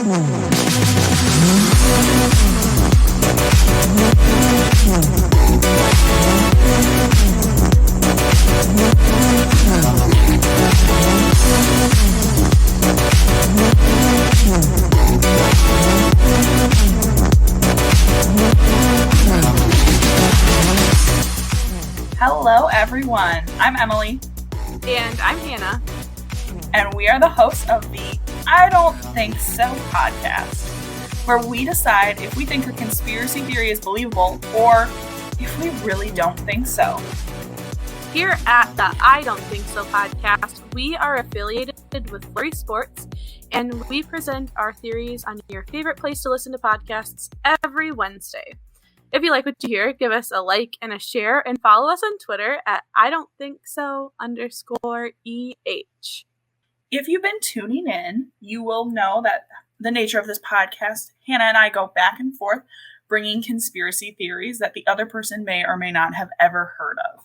Hello, everyone. I'm Emily. And I'm Hannah. And we are the hosts of the I Don't Think So podcast, where we decide if we think a conspiracy theory is believable or if we really don't think so. Here at the I Don't Think So podcast, we are affiliated with Flurry Sports, and we present our theories on your favorite place to listen to podcasts every Wednesday. If you like what you hear, give us a like and a share, and follow us on Twitter at IDon'tThinkSo_EH. If you've been tuning in, you will know that the nature of this podcast, Hannah and I go back and forth bringing conspiracy theories that the other person may or may not have ever heard of.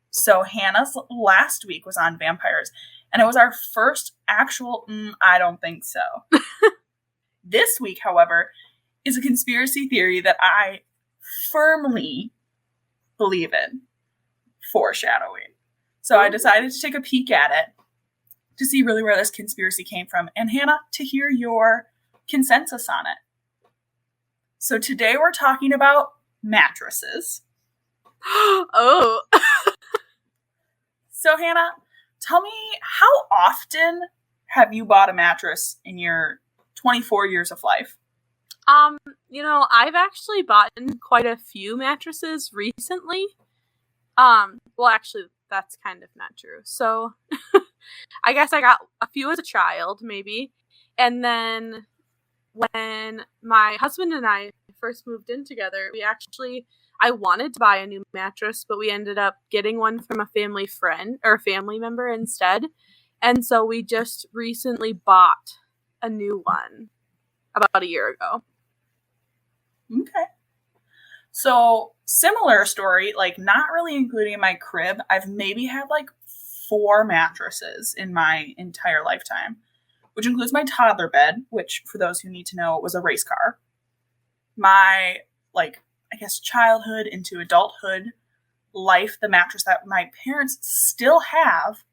So Hannah's last week was on vampires, and it was our first actual I don't think so. This week, however, is a conspiracy theory that I firmly believe in. Foreshadowing. So I decided to take a peek at it to see really where this conspiracy came from, and Hannah, to hear your consensus on it. So today we're talking about mattresses. Oh. So Hannah, tell me, how often have you bought a mattress in your 24 years of life? I've actually bought quite a few mattresses recently. Well, actually, that's kind of not true. So, I guess I got a few as a child, maybe. And then when my husband and I first moved in together, I wanted to buy a new mattress, but we ended up getting one from a family friend or a family member instead. And so we just recently bought a new one about a year ago. Okay. So, similar story, like not really including my crib. I've maybe had like 4 mattresses in my entire lifetime, which includes my toddler bed, which for those who need to know was a race car. My, childhood into adulthood life, the mattress that my parents still have.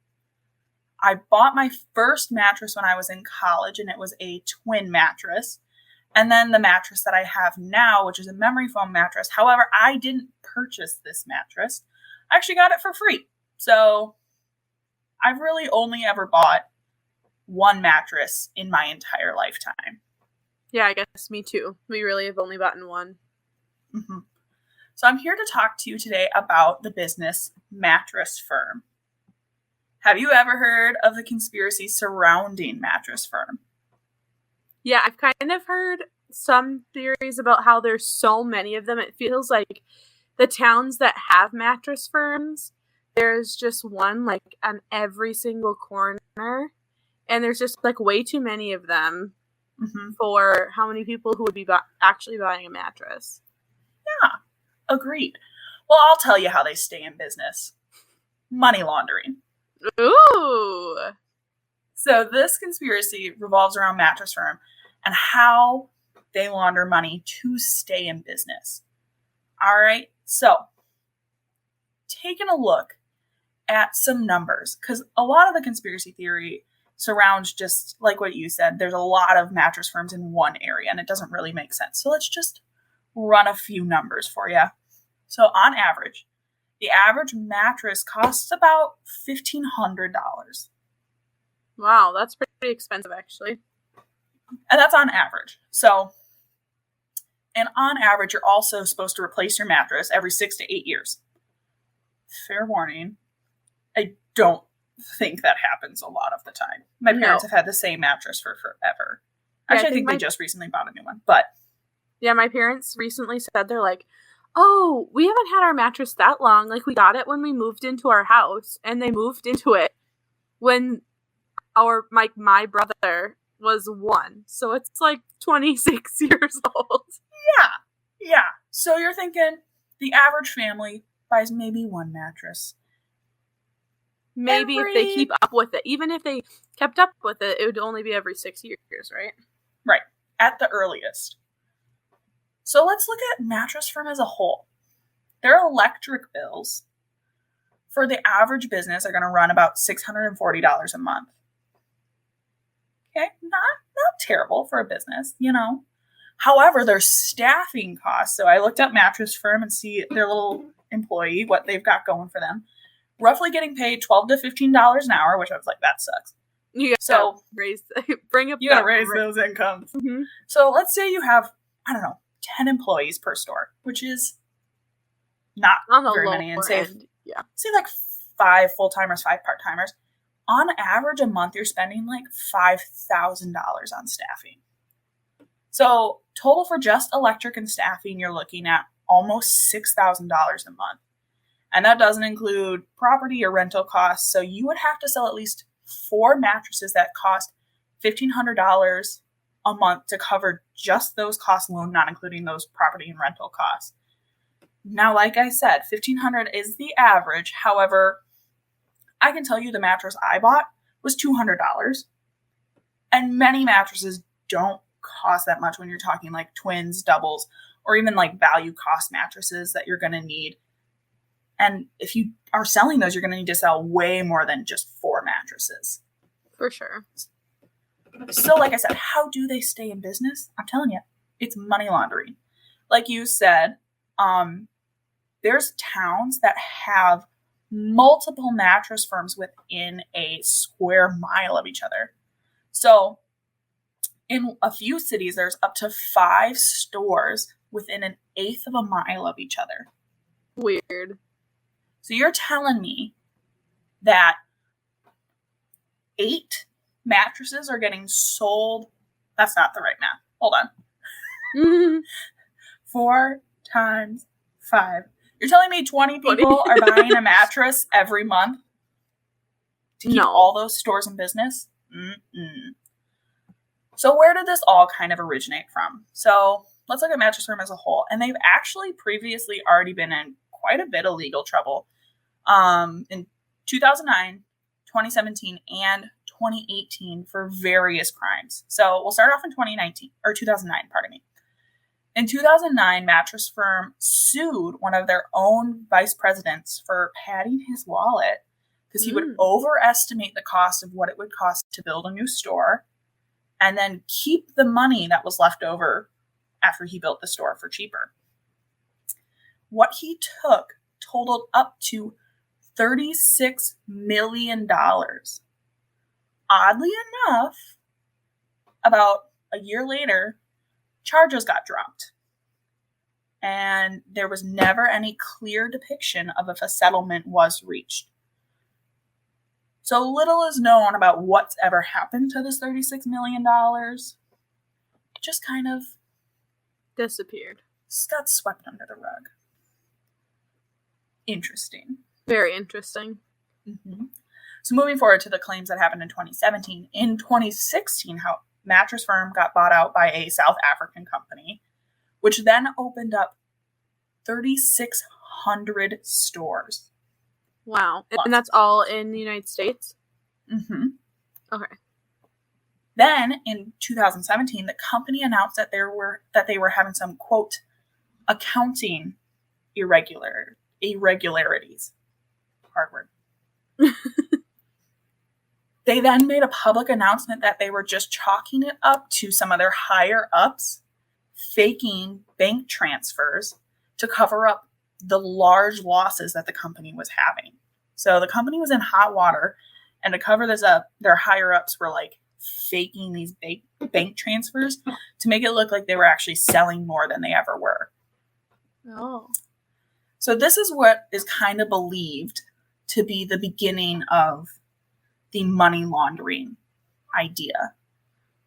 I bought my first mattress when I was in college, and it was a twin mattress. And then the mattress that I have now, which is a memory foam mattress. However, I didn't purchase this mattress. I actually got it for free. So I've really only ever bought one mattress in my entire lifetime. Yeah, I guess me too. We really have only bought one. Mm-hmm. So I'm here to talk to you today about the business Mattress Firm. Have you ever heard of the conspiracy surrounding Mattress Firm? Yeah, I've kind of heard some theories about how there's so many of them. It feels like the towns that have mattress firms, there's just one like on every single corner. And there's just like way too many of them for how many people who would be actually buying a mattress. Yeah, agreed. Well, I'll tell you how they stay in business. Money laundering. Ooh! So this conspiracy revolves around Mattress Firm and how they launder money to stay in business. All right, so taking a look at some numbers, because a lot of the conspiracy theory surrounds just like what you said. There's a lot of mattress firms in one area, and it doesn't really make sense. So let's just run a few numbers for you. So on average, the average mattress costs about $1,500. Wow, that's pretty expensive, actually. And that's on average. So, and on average, you're also supposed to replace your mattress every 6 to 8 years. Fair warning, I don't think that happens a lot of the time. My parents have had the same mattress for forever. Actually, I think they just recently bought a new one. But yeah, my parents recently said, they're like, oh, we haven't had our mattress that long. Like, we got it when we moved into our house, and they moved into it when my brother was 1. So it's like 26 years old. Yeah. So you're thinking the average family buys maybe one mattress. Maybe if they keep up with it. Even if they kept up with it, it would only be every 6 years, right? Right. at the earliest. So let's look at Mattress Firm as a whole. Their electric bills for the average business are going to run about $640 a month. Okay, not terrible for a business, you know. However, their staffing costs, so I looked up Mattress Firm and see their little employee, what they've got going for them, roughly getting paid $12 to $15 an hour, which I was like, that sucks. You gotta raise those incomes. Mm-hmm. So let's say you have, I don't know, 10 employees per store, which is not very many. And say like 5 full-timers, 5 part-timers. On average, a month, you're spending like $5,000 on staffing. So total for just electric and staffing, you're looking at almost $6,000 a month. And that doesn't include property or rental costs. So you would have to sell at least 4 mattresses that cost $1,500 a month to cover just those costs alone, not including those property and rental costs. Now, like I said, $1,500 is the average. However, I can tell you the mattress I bought was $200. And many mattresses don't cost that much when you're talking like twins, doubles, or even like value cost mattresses that you're going to need. And if you are selling those, you're going to need to sell way more than just 4 mattresses. For sure. So like I said, how do they stay in business? I'm telling you, it's money laundering. Like you said, there's towns that have multiple mattress firms within a square mile of each other. So in a few cities, there's up to 5 stores within an eighth of a mile of each other. Weird. So you're telling me that 8 mattresses are getting sold. That's not the right math. Hold on. 4 times 5. You're telling me 20 people are buying a mattress every month to keep all those stores in business? Mm-mm. So where did this all kind of originate from? So let's look at Mattress Firm as a whole. And they've actually previously already been in quite a bit of legal trouble in 2009, 2017, and 2018 for various crimes. So we'll start off in 2009, pardon me. In 2009, Mattress Firm sued one of their own vice presidents for padding his wallet because he would overestimate the cost of what it would cost to build a new store and then keep the money that was left over after he built the store for cheaper. What he took totaled up to $36 million. Oddly enough, about a year later, charges got dropped. And there was never any clear depiction of if a settlement was reached. So little is known about what's ever happened to this $36 million. It just kind of disappeared. Just got swept under the rug. Interesting. Very interesting. Mm-hmm. So moving forward to the claims that happened in 2017. In 2016, how Mattress Firm got bought out by a South African company, which then opened up 3,600 stores. Wow. And that's all in the United States? Mm-hmm. Okay. Then, in 2017, the company announced that they were having some, quote, accounting irregularities. Hard word. They then made a public announcement that they were just chalking it up to some of their higher ups faking bank transfers to cover up the large losses that the company was having. So the company was in hot water, and to cover this up, their higher ups were like faking these bank transfers to make it look like they were actually selling more than they ever were. Oh. So this is what is kind of believed to be the beginning of the money laundering idea.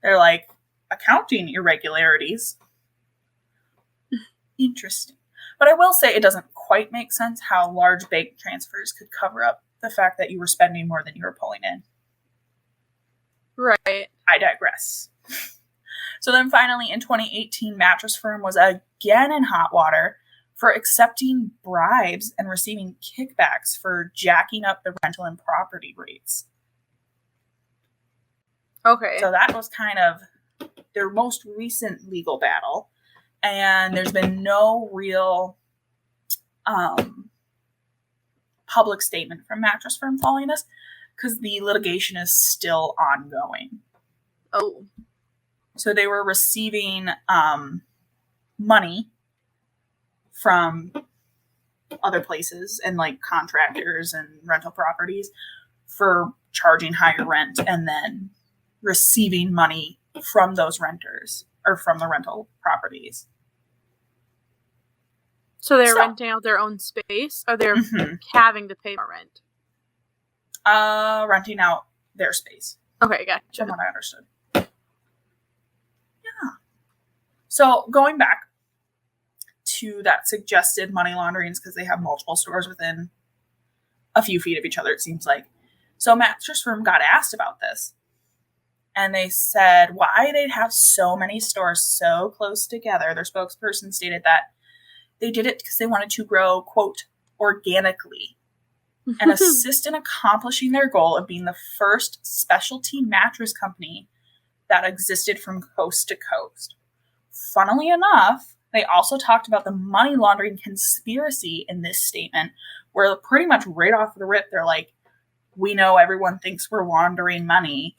They're like, accounting irregularities. Interesting. But I will say it doesn't quite make sense how large bank transfers could cover up the fact that you were spending more than you were pulling in. Right. I digress. So then finally in 2018, Mattress Firm was again in hot water for accepting bribes and receiving kickbacks for jacking up the rental and property rates. Okay. So that was kind of their most recent legal battle, and there's been no real public statement from Mattress Firm following this because the litigation is still ongoing. Oh. So they were receiving money from other places and like contractors and rental properties for charging higher rent, and then receiving money from those renters or from the rental properties. So they're renting out their own space, or they're having to pay more rent? Renting out their space. Okay, gotcha. From what I understood. Yeah. So going back to that suggested money launderings, because they have multiple stores within a few feet of each other, it seems like. So Mattress Firm got asked about this. And they said why they'd have so many stores so close together. Their spokesperson stated that they did it because they wanted to grow, quote, organically and assist in accomplishing their goal of being the first specialty mattress company that existed from coast to coast. Funnily enough, they also talked about the money laundering conspiracy in this statement, where pretty much right off the rip, they're like, we know everyone thinks we're laundering money,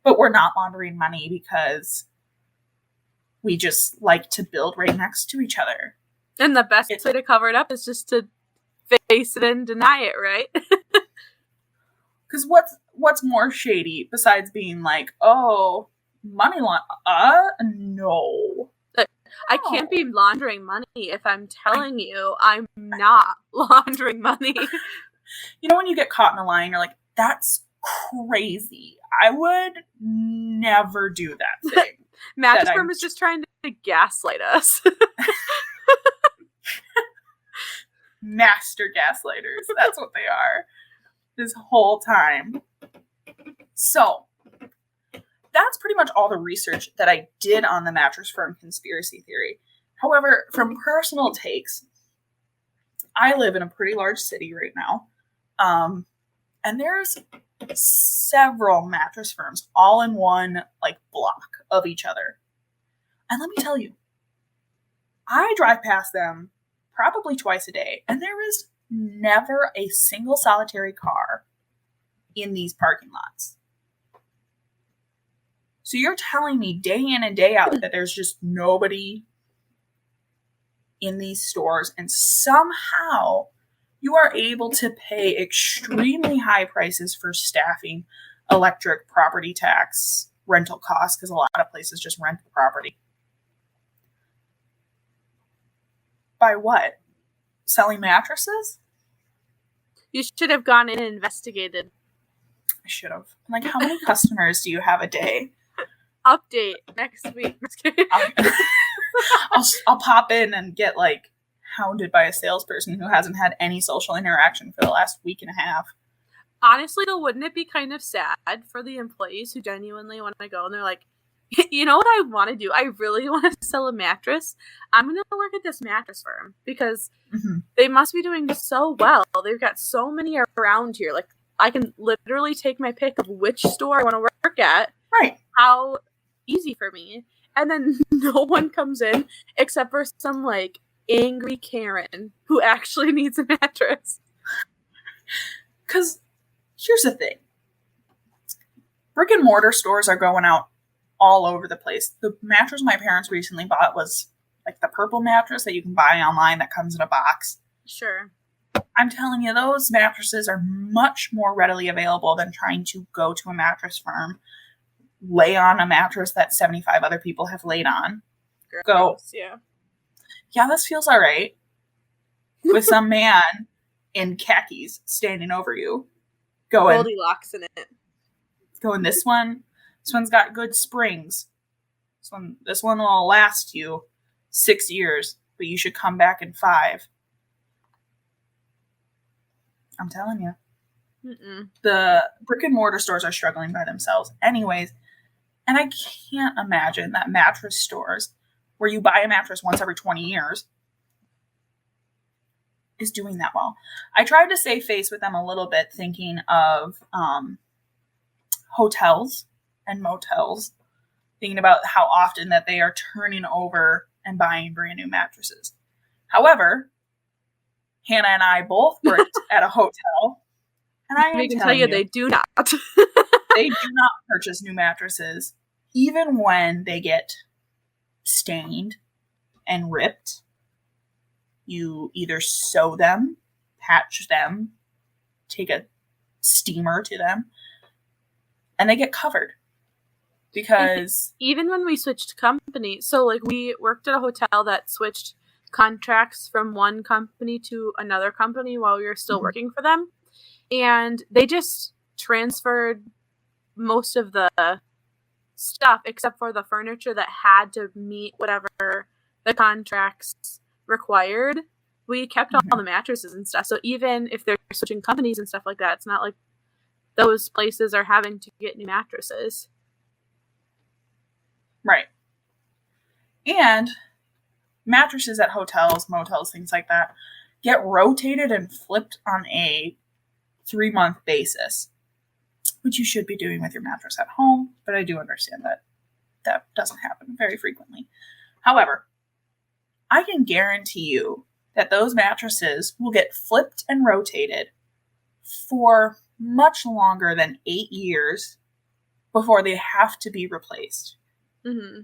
but we're not laundering money because we just like to build right next to each other. And the best way to cover it up is just to face it and deny it, right? Because what's more shady besides being like, oh, money no. I can't be laundering money if I'm telling you I'm not laundering money. You know when you get caught in a lie and you're like, that's crazy. I would never do that thing. Mattress Firm is just trying to gaslight us. Master gaslighters. That's what they are. This whole time. So, that's pretty much all the research that I did on the Mattress Firm conspiracy theory. However, from personal takes, I live in a pretty large city right now. And there's several mattress firms all in one like block of each other. And let me tell you, I drive past them probably twice a day, and there is never a single solitary car in these parking lots. So you're telling me day in and day out that there's just nobody in these stores, and somehow you are able to pay extremely high prices for staffing, electric, property tax, rental costs, because a lot of places just rent the property. By what? Selling mattresses? You should have gone in and investigated. I should have. Like, how many customers do you have a day? Update next week. I'll pop in and get like hounded by a salesperson who hasn't had any social interaction for the last week and a half. Honestly, though, wouldn't it be kind of sad for the employees who genuinely want to go and they're like, you know what I want to do? I really want to sell a mattress. I'm going to work at this mattress firm because they must be doing so well. They've got so many around here. Like, I can literally take my pick of which store I want to work at. Right. How easy for me. And then no one comes in except for some, like, angry Karen who actually needs a mattress. Because here's the thing. Brick and mortar stores are going out all over the place. The mattress my parents recently bought was like the purple mattress that you can buy online that comes in a box. Sure. I'm telling you, those mattresses are much more readily available than trying to go to a mattress firm, lay on a mattress that 75 other people have laid on. Gross. Go. Yeah, this feels all right. With some man in khakis standing over you. Going. Goldilocks in it. Going, this one's got good springs. This one will last you 6 years, but you should come back in 5. I'm telling you. The brick and mortar stores are struggling by themselves anyways. And I can't imagine that mattress stores, where you buy a mattress once every 20 years, is doing that well. I tried to save face with them a little bit, thinking of hotels and motels thinking about how often that they are turning over and buying brand new mattresses. However, Hannah and I both worked at a hotel, and I can tell you they do not. They do not purchase new mattresses, even when they get stained and ripped. You either sew them, patch them, take a steamer to them, and they get covered. Because even when we switched companies, so like we worked at a hotel that switched contracts from one company to another company while we were still working for them, and they just transferred most of the stuff except for the furniture that had to meet whatever the contracts required. We kept all the mattresses and stuff, so even if they're switching companies and stuff like that, it's not like those places are having to get new mattresses. Right. And mattresses at hotels, motels, things like that, get rotated and flipped on a 3-month basis, which you should be doing with your mattress at home, but I do understand that that doesn't happen very frequently. However, I can guarantee you that those mattresses will get flipped and rotated for much longer than 8 years before they have to be replaced. Mm-hmm.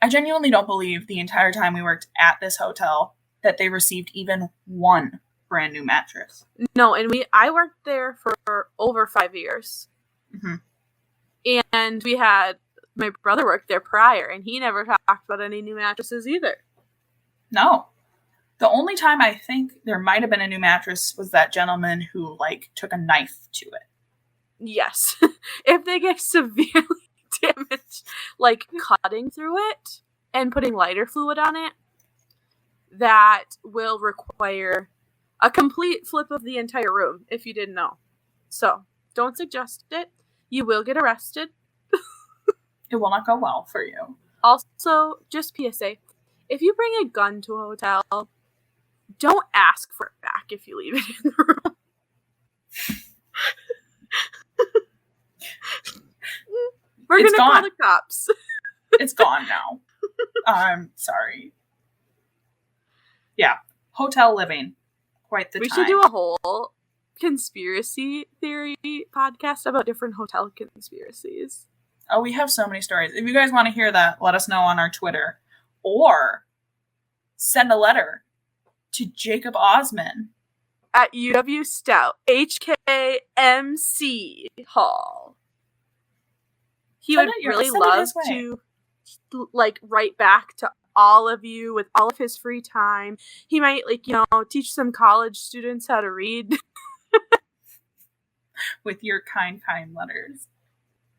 I genuinely don't believe the entire time we worked at this hotel that they received even one brand new mattress. No, and I worked there for over 5 years. Mm-hmm. And we had my brother worked there prior, and he never talked about any new mattresses either. No. The only time I think there might have been a new mattress was that gentleman who, took a knife to it. Yes. If they get severely damaged, cutting through it and putting lighter fluid on it, that will require a complete flip of the entire room, if you didn't know. So, don't suggest it. You will get arrested. It will not go well for you. Also, just PSA, if you bring a gun to a hotel, don't ask for it back if you leave it in the room. We're going to call the cops. It's gone now. I'm sorry. Yeah. Hotel living. Quite the time. We should do a whole conspiracy theory podcast about different hotel conspiracies. Oh, we have so many stories. If you guys want to hear that, let us know on our Twitter. Or send a letter to Jacob Ausman. At UW Stout, HKMC Hall. He would really love to write back to all of you with all of his free time. He might teach some college students how to read. With your kind letters.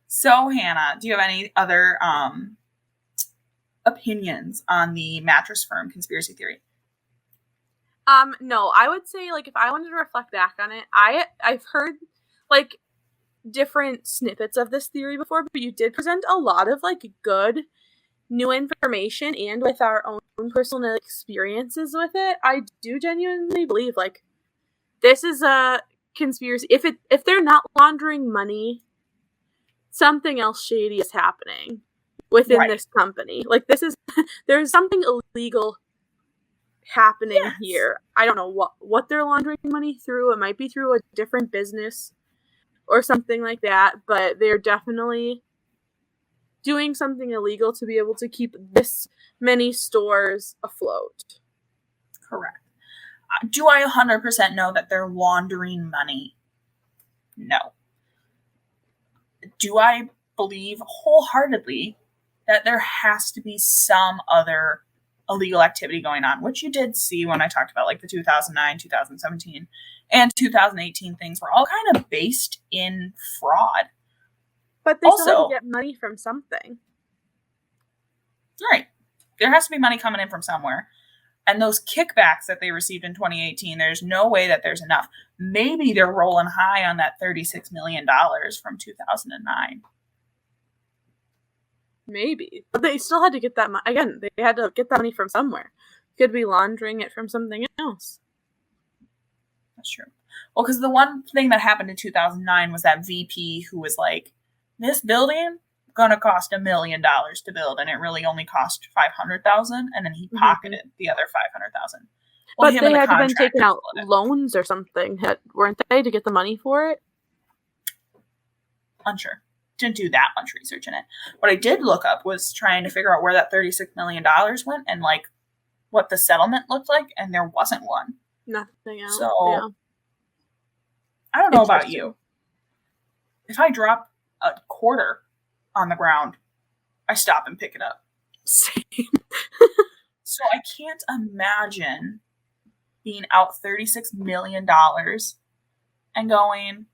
So, Hannah, do you have any other opinions on the Mattress Firm conspiracy theory? No, I would say if I wanted to reflect back on it, I've heard different snippets of this theory before, but you did present a lot of good new information, and with our own personal experiences with it, I do genuinely believe this is a conspiracy. If they're not laundering money, something else shady is happening within this company. There's something illegal happening here. I don't know what they're laundering money through. It might be through a different business or something like that, but they're definitely doing something illegal to be able to keep this many stores afloat. Correct. Do I 100% know that they're laundering money? No. Do I believe wholeheartedly that there has to be some other illegal activity going on, which you did see when I talked about the 2009, 2017, and 2018 things were all kind of based in fraud. But they still have to get money from something. Right. There has to be money coming in from somewhere. And those kickbacks that they received in 2018, there's no way that there's enough. Maybe they're rolling high on that $36 million from 2009. Maybe. But they still had to get that money. Again, they had to get that money from somewhere. Could be laundering it from something else. That's true. Well, because the one thing that happened in 2009 was that VP who was this building gonna cost $1 million to build, and it really only cost $500,000, and then he pocketed the other $500,000. Well, but they had been taking out loans or something, weren't they, to get the money for it? Unsure. Didn't do that much research in it. What I did look up was trying to figure out where that $36 million went and like what the settlement looked like, and there wasn't one. Nothing else. So I don't know about you. If I drop a quarter on the ground, I stop and pick it up. Same. So I can't imagine being out $36 million and going,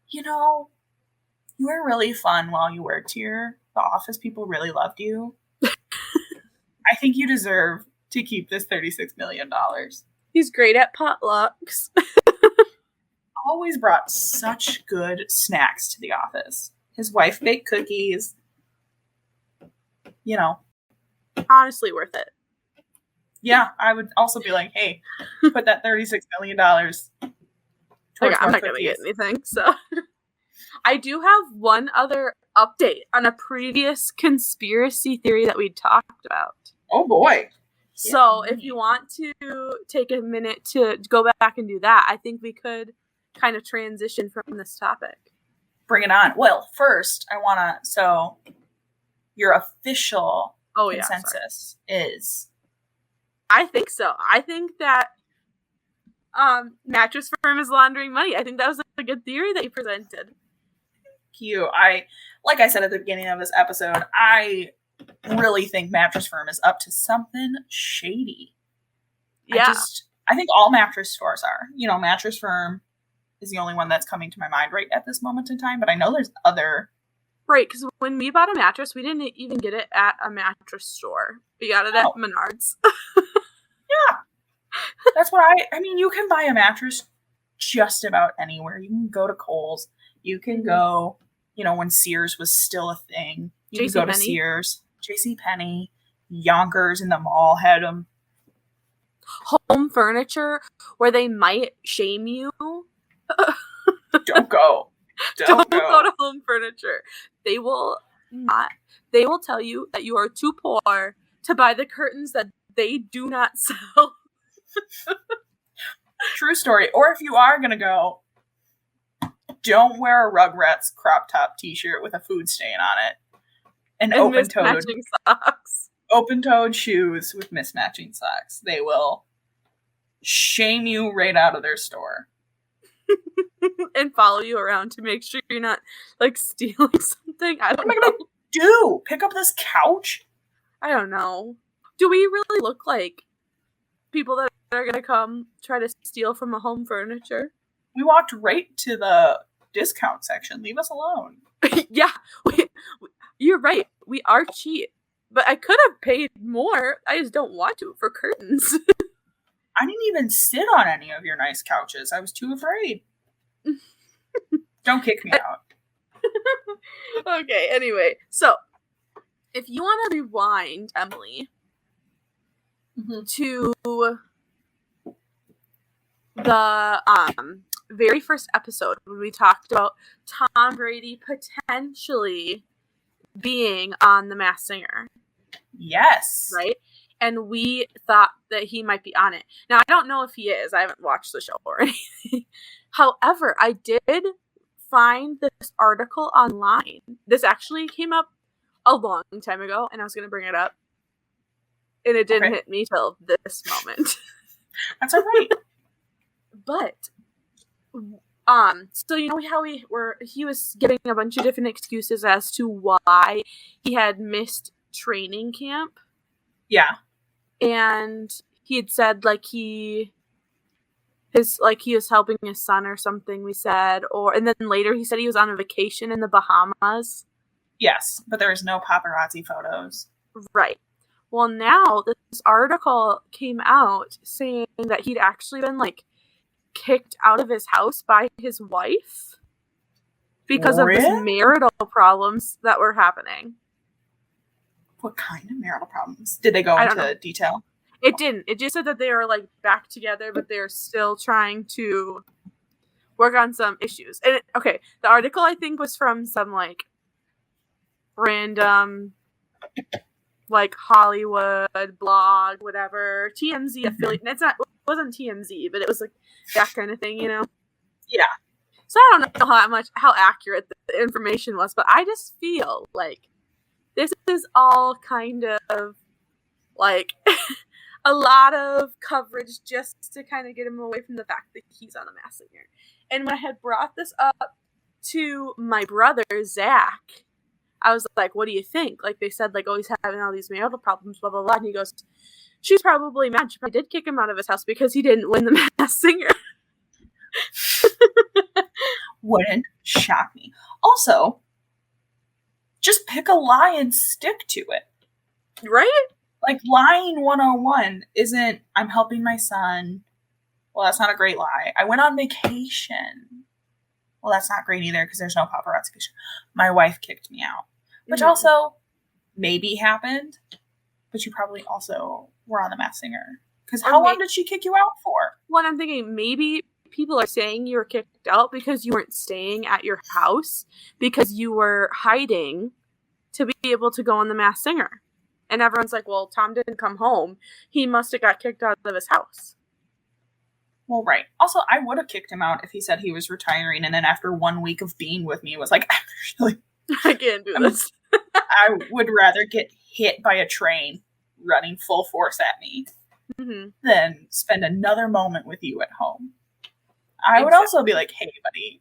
you know, you were really fun while you worked here. The office people really loved you. I think you deserve to keep this $36 million. He's great at potlucks. Always brought such good snacks to the office. His wife baked cookies. You know. Honestly worth it. Yeah, I would also be like, hey, put that $36 million towards I'm not going to get anything, so... I do have one other update on a previous conspiracy theory that we talked about. Oh boy. So if you want to take a minute to go back and do that, I think we could kind of transition from this topic. Bring it on. Well, first, I want to... So, your official consensus is... I think so. I think that Mattress Firm is laundering money. I think that was a good theory that you presented. You. Like I said at the beginning of this episode, I really think Mattress Firm is up to something shady. Yeah. I think all mattress stores are. You know, Mattress Firm is the only one that's coming to my mind right at this moment in time, but I know there's other. Right, because when we bought a mattress, we didn't even get it at a mattress store. We got it at Menards. Yeah. That's what I mean, you can buy a mattress just about anywhere. You can go to Kohl's. You can go, you know, when Sears was still a thing. You can go to Sears, JCPenney, Yonkers in the mall had them. Home furniture, where they might shame you. Don't go. Don't go to Home Furniture. They will not. They will tell you that you are too poor to buy the curtains that they do not sell. True story. Or if you are going to go, don't wear a Rugrats crop top t-shirt with a food stain on it. And open-toed socks. Open-toed shoes with mismatching socks. They will shame you right out of their store. And follow you around to make sure you're not, like, stealing something. I don't know. What am I going to do? Pick up this couch? I don't know. Do we really look like people that are going to come try to steal from a Home Furniture? We walked right to the discount section. Leave us alone. Yeah, you're right. We are cheap. But I could have paid more. I just don't want to for curtains. I didn't even sit on any of your nice couches. I was too afraid. Don't kick me out. Okay, anyway. So, if you want to rewind, Emily, to the very first episode when we talked about Tom Brady potentially being on The Masked Singer. Yes. Right? And we thought that he might be on it. Now, I don't know if he is. I haven't watched the show or anything. However, I did find this article online. This actually came up a long time ago, and I was going to bring it up. And it didn't hit me till this moment. That's all right. But, so you know how he was giving a bunch of different excuses as to why he had missed training camp. Yeah. And he had said, like, he was helping his son or something, we said. And then later he said he was on a vacation in the Bahamas. Yes, but there was no paparazzi photos. Right. Well, now this article came out saying that he'd actually been, like, kicked out of his house by his wife because of his marital problems that were happening. What kind of marital problems? Did they go into detail? It didn't. It just said that they were, like, back together, but they're still trying to work on some issues. And the article, I think, was from some, like, random, like, Hollywood blog, whatever, TMZ affiliate. And it wasn't TMZ, but it was like that kind of thing, you know? Yeah. So I don't know how accurate the information was, but I just feel like this is all kind of like a lot of coverage just to kind of get him away from the fact that he's on The Masked Singer. And when I had brought this up to my brother, Zach, I was like, what do you think? Like, they said, like, oh, he's having all these marital problems, blah, blah, blah. And he goes, she's probably mad. She probably did kick him out of his house because he didn't win The Masked Singer. Wouldn't shock me. Also, just pick a lie and stick to it. Right? Like, lying 101 isn't, I'm helping my son. Well, that's not a great lie. I went on vacation. Well, that's not great either because there's no paparazzi. My wife kicked me out. Which also maybe happened. But you probably also were on The Masked Singer. Because how long did she kick you out for? Well, I'm thinking maybe people are saying you were kicked out because you weren't staying at your house because you were hiding to be able to go on The Masked Singer. And everyone's like, well, Tom didn't come home. He must have got kicked out of his house. Well, right. Also, I would have kicked him out if he said he was retiring and then after 1 week of being with me was like, actually, I can't do this. I would rather get hit by a train running full force at me than spend another moment with you at home. I would also be like, hey, buddy,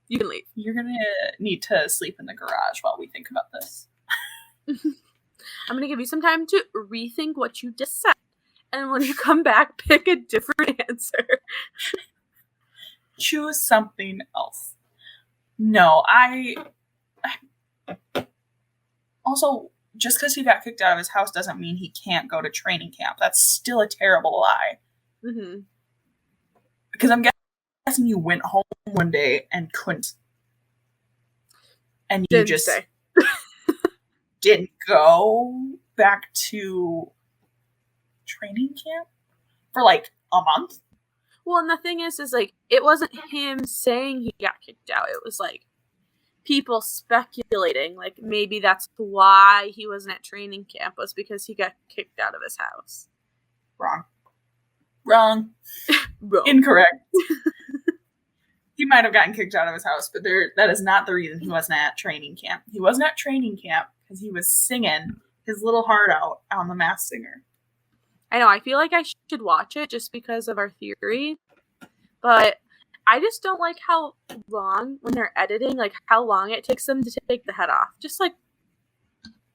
you can leave. You're going to need to sleep in the garage while we think about this. I'm going to give you some time to rethink what you just said. And when you come back, pick a different answer. Choose something else. No, also, just because he got kicked out of his house doesn't mean he can't go to training camp. That's still a terrible lie. Because I'm guessing you went home one day and couldn't. And you just didn't go back to training camp for like a month. Well, and the thing is like, it wasn't him saying he got kicked out. It was like people speculating, like maybe that's why he wasn't at training camp, was because he got kicked out of his house. Wrong. Wrong. Incorrect. He might have gotten kicked out of his house, but that is not the reason he wasn't at training camp. He wasn't at training camp because he was singing his little heart out on The Masked Singer. I know, I feel like I should watch it just because of our theory, but I just don't like how long, when they're editing, like how long it takes them to take the head off. Just like,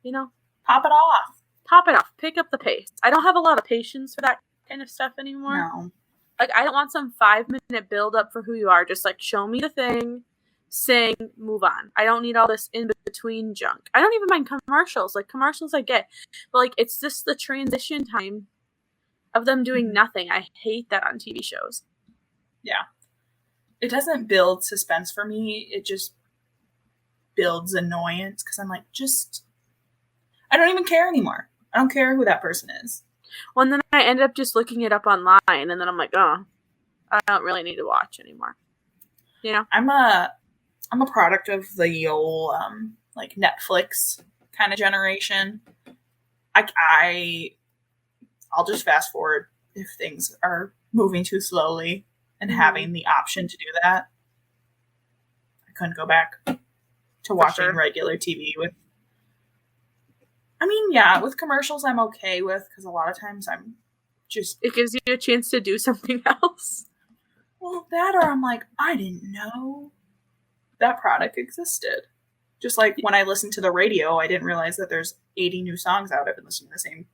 you know. Pop it off. Pop it off. Pick up the pace. I don't have a lot of patience for that kind of stuff anymore. No. Like, I don't want some 5-minute build up for who you are. Just like, show me the thing, sing, move on. I don't need all this in-between junk. I don't even mind commercials. Like, commercials I get. But like, it's just the transition time of them doing nothing. I hate that on TV shows. Yeah. It doesn't build suspense for me. It just builds annoyance because I'm like, I don't even care anymore. I don't care who that person is. Well, and then I end up just looking it up online, and then I'm like, oh, I don't really need to watch anymore. You know? I'm a product of the old like Netflix kind of generation. I'll just fast forward if things are moving too slowly and having the option to do that. I couldn't go back to watching regular TV with. I mean, yeah, with commercials I'm okay with because a lot of times I'm just. It gives you a chance to do something else. Well, that or I'm like, I didn't know that product existed. Just like when I listen to the radio, I didn't realize that there's 80 new songs out. I've been listening to the same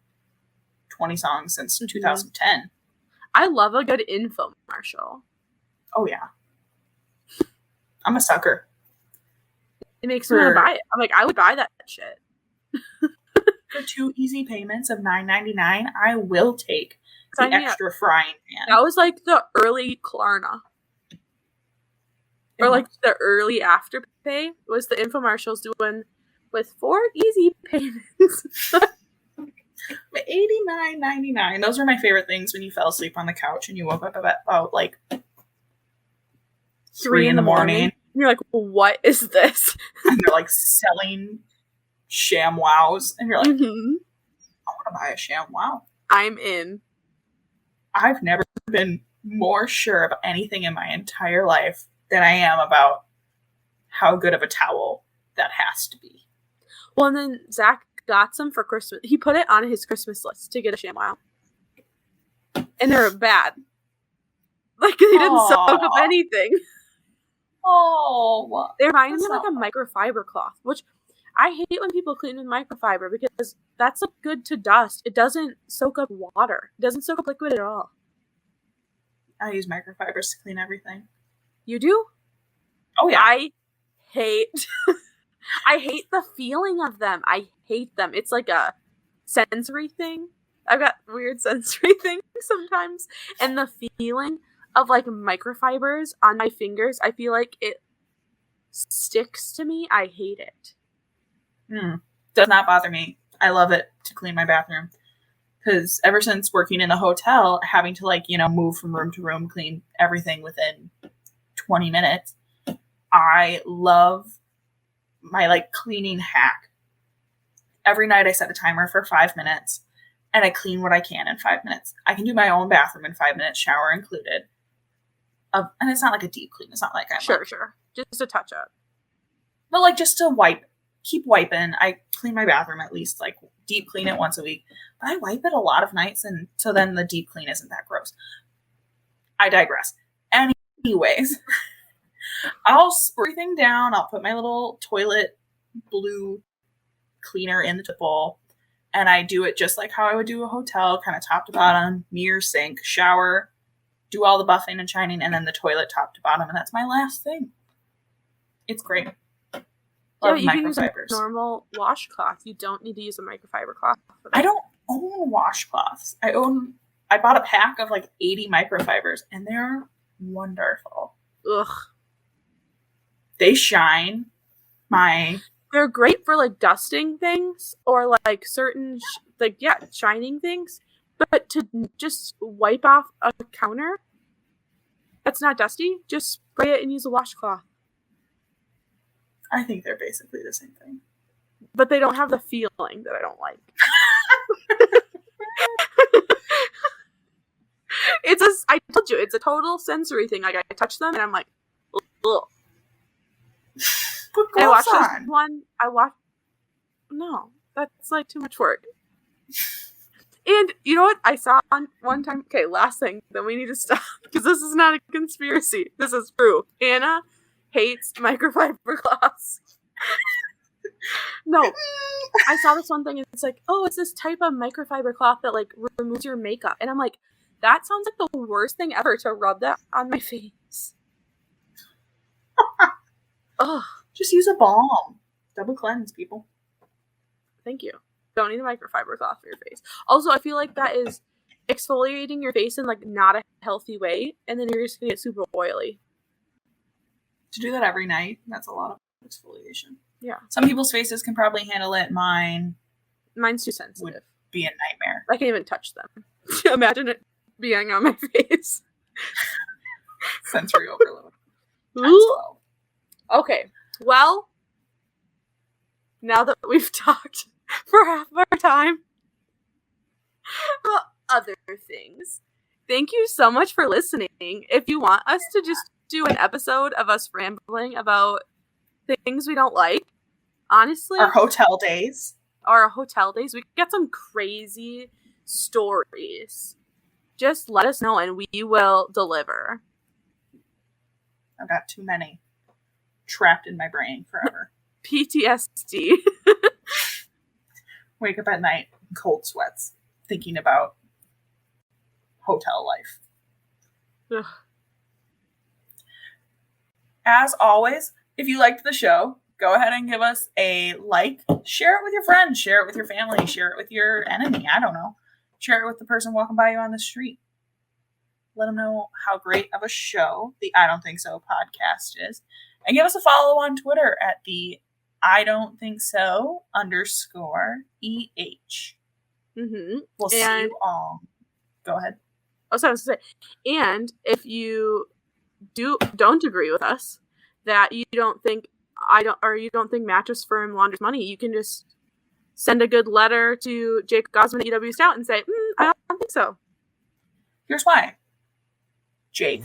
20 songs since 2010. I love a good infomercial. Oh, yeah. I'm a sucker. It makes me want to buy it. I'm like, I would buy that shit. For 2 easy payments of $9.99, I will take the extra frying pan. That was like the early Klarna. Or like the early Afterpay was the infomercials doing with 4 easy payments. $89.99. Those are my favorite things when you fell asleep on the couch and you woke up about like 3 in the morning. You're like, what is this? And they're like selling ShamWows, and you're like, Mm-hmm. I want to buy a ShamWow. I'm in. I've never been more sure of anything in my entire life than I am about how good of a towel that has to be. Well, and then Zach got some for Christmas. He put it on his Christmas list to get a ShamWow. And they're bad. Like, they didn't soak up anything. Oh. They remind me of like a microfiber cloth, which I hate when people clean with microfiber because that's like good to dust. It doesn't soak up water. It doesn't soak up liquid at all. I use microfibers to clean everything. You do? Oh, yeah. I hate the feeling of them. I hate them. It's like a sensory thing. I've got weird sensory things sometimes. And the feeling of like microfibers on my fingers, I feel like it sticks to me. I hate it. Does not bother me. I love it to clean my bathroom. Because ever since working in a hotel, having to like, move from room to room, clean everything within 20 minutes, I love my like cleaning hack. Every night I set a timer for 5 minutes and I clean what I can in 5 minutes. I can do my own bathroom in 5 minutes, shower included. And it's not like a deep clean. It's not like I'm sure. Just a touch up. But like just to keep wiping. I clean my bathroom at least, like deep clean it once a week. But I wipe it a lot of nights, and so then the deep clean isn't that gross. I digress. Anyways, I'll spray everything down. I'll put my little toilet blue cleaner in the bowl, and I do it just like how I would do a hotel, kind of top to bottom, mirror, sink, shower, do all the buffing and shining, and then the toilet top to bottom, and that's my last thing. It's great. Love you can use a microfibers. normal washcloth. You don't need to use a microfiber cloth. I don't own washcloths. I bought a pack of like 80 microfibers, and they're wonderful. Ugh. They shine. They're great for like dusting things or like certain shining things. But to just wipe off a counter that's not dusty, just spray it and use a washcloth. I think they're basically the same thing. But they don't have the feeling that I don't like. I told you, it's a total sensory thing. Like, I touch them and I'm like, ugh. Put gloves on. No, that's like too much work. And you know what? I saw on one time. Okay, last thing. Then we need to stop because this is not a conspiracy. This is true. Anna hates microfiber cloths. No, I saw this one thing. And it's like, oh, it's this type of microfiber cloth that like removes your makeup, and I'm like, that sounds like the worst thing ever to rub that on my face. Ugh. Just use a balm. Double cleanse, people. Thank you. Don't need a microfiber cloth for your face. Also, I feel like that is exfoliating your face in like not a healthy way, and then you're just gonna get super oily. To do that every night, that's a lot of exfoliation. Yeah. Some people's faces can probably handle it. Mine's too sensitive. Would be a nightmare. I can't even touch them. Imagine it being on my face. Sensory overload. Okay. Well, now that we've talked for half our time about other things, thank you so much for listening. If you want us to just do an episode of us rambling about things we don't like, honestly, our hotel days, we get some crazy stories. Just let us know and we will deliver. I've got too many trapped in my brain forever. PTSD. Wake up at night in cold sweats thinking about hotel life. Ugh. As always, if you liked the show, go ahead and give us a like. Share it with your friends. Share it with your family. Share it with your enemy. I don't know. Share it with the person walking by you on the street. Let them know how great of a show the I Don't Think So podcast is. And give us a follow on Twitter at the I Don't Think So _EH. Mm-hmm. We'll see you all. Go ahead. I was going to say, and if you don't agree with us that you don't think Mattress Firm Launder Money, you can just send a good letter to Jake Ausman at EW Stout and say, I don't think so. Here's why. Jake.